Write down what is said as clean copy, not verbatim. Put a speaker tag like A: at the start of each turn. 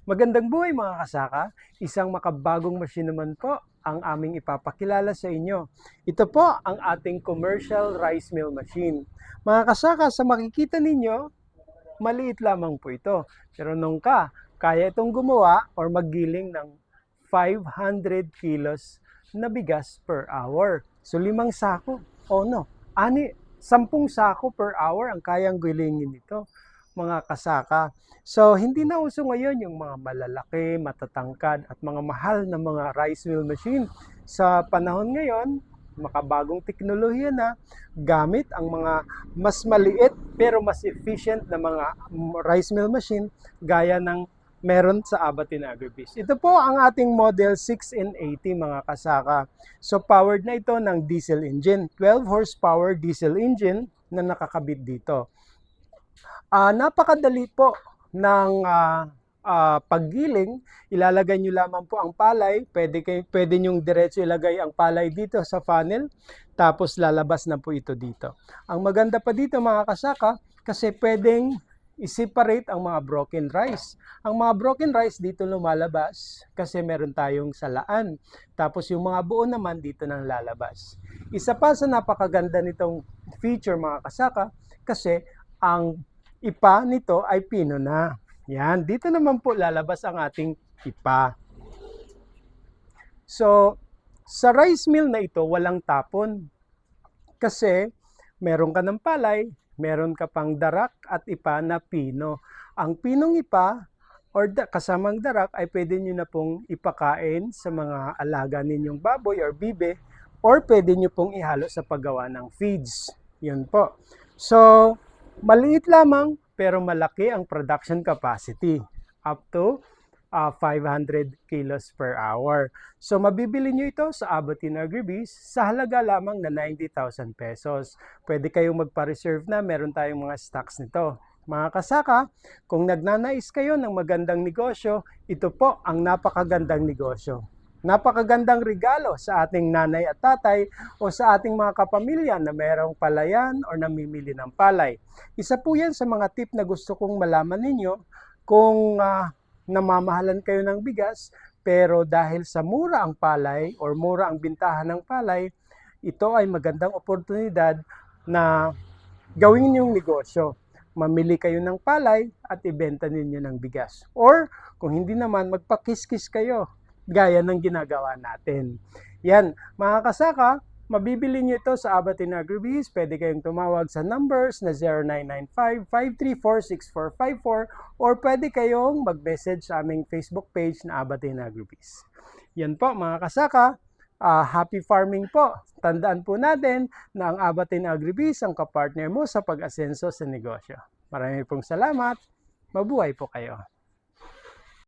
A: Magandang buhay mga kasaka, isang makabagong machine naman po ang aming ipapakilala sa inyo. Ito po ang ating commercial rice mill machine. Mga kasaka, sa makikita ninyo, maliit lamang po ito. Pero nung kaya itong gumawa or maggiling ng 500 kilos na bigas per hour. So 5 sako, sampung sako per hour ang kayang gilingin nito mga kasaka. So, hindi na uso ngayon yung mga malalaki, matatangkad at mga mahal na mga rice mill machine. Sa panahon ngayon, makabagong teknolohiya na gamit ang mga mas maliit pero mas efficient na mga rice mill machine gaya ng meron sa Abatin Agribiz. Ito po ang ating model 6N80 mga kasaka. So powered na ito ng diesel engine, 12 horsepower diesel engine na nakakabit dito. Napakadali po ng paggiling. Ilalagay nyo lamang po ang palay. Pwede nyong diretso ilagay ang palay dito sa funnel. Tapos lalabas na po ito dito. Ang maganda pa dito mga kasaka, kasi pwedeng i-separate ang mga broken rice. Ang mga broken rice dito lumalabas kasi meron tayong salaan. Tapos yung mga buo naman dito nang lalabas. Isa pa sa napakaganda nitong feature mga kasaka, kasi ang ipa nito ay pino na. Yan, dito naman po lalabas ang ating ipa. So, sa rice mill na ito, walang tapon. Kasi, meron ka ng palay, meron ka pang darak at ipa na pino. Ang pinong ipa, or kasamang darak, ay pwede nyo na pong ipakain sa mga alaga ninyong baboy or bibe, or pwede nyo pong ihalo sa paggawa ng feeds. Yun po. So, maliit lamang pero malaki ang production capacity, up to 500 kilos per hour. So mabibili nyo ito sa Abatin Agribiz sa halaga lamang na 90,000 pesos. Pwede kayong magpa-reserve na, meron tayong mga stocks nito. Mga kasaka, kung nagnanais kayo ng magandang negosyo, ito po ang napakagandang negosyo. Napakagandang regalo sa ating nanay at tatay o sa ating mga kapamilya na mayroong palayan o namimili ng palay. Isa po yan sa mga tip na gusto kong malaman ninyo kung namamahalan kayo ng bigas, pero dahil sa mura ang palay or mura ang bintahan ng palay, ito ay magandang oportunidad na gawin yung negosyo. Mamili kayo ng palay at ibenta ninyo ng bigas. Or kung hindi naman, magpakiskis kayo gaya ng ginagawa natin. Yan, mga kasaka, mabibili nyo ito sa Abatin Agribiz. Pwede kayong tumawag sa numbers na 0995-534-6454 or pwede kayong mag-message sa aming Facebook page na Abatin Agribiz. Yan po mga kasaka, happy farming po. Tandaan po natin na ang Abatin Agribiz ang kapartner mo sa pag-asenso sa negosyo. Maraming pong salamat. Mabuhay po kayo.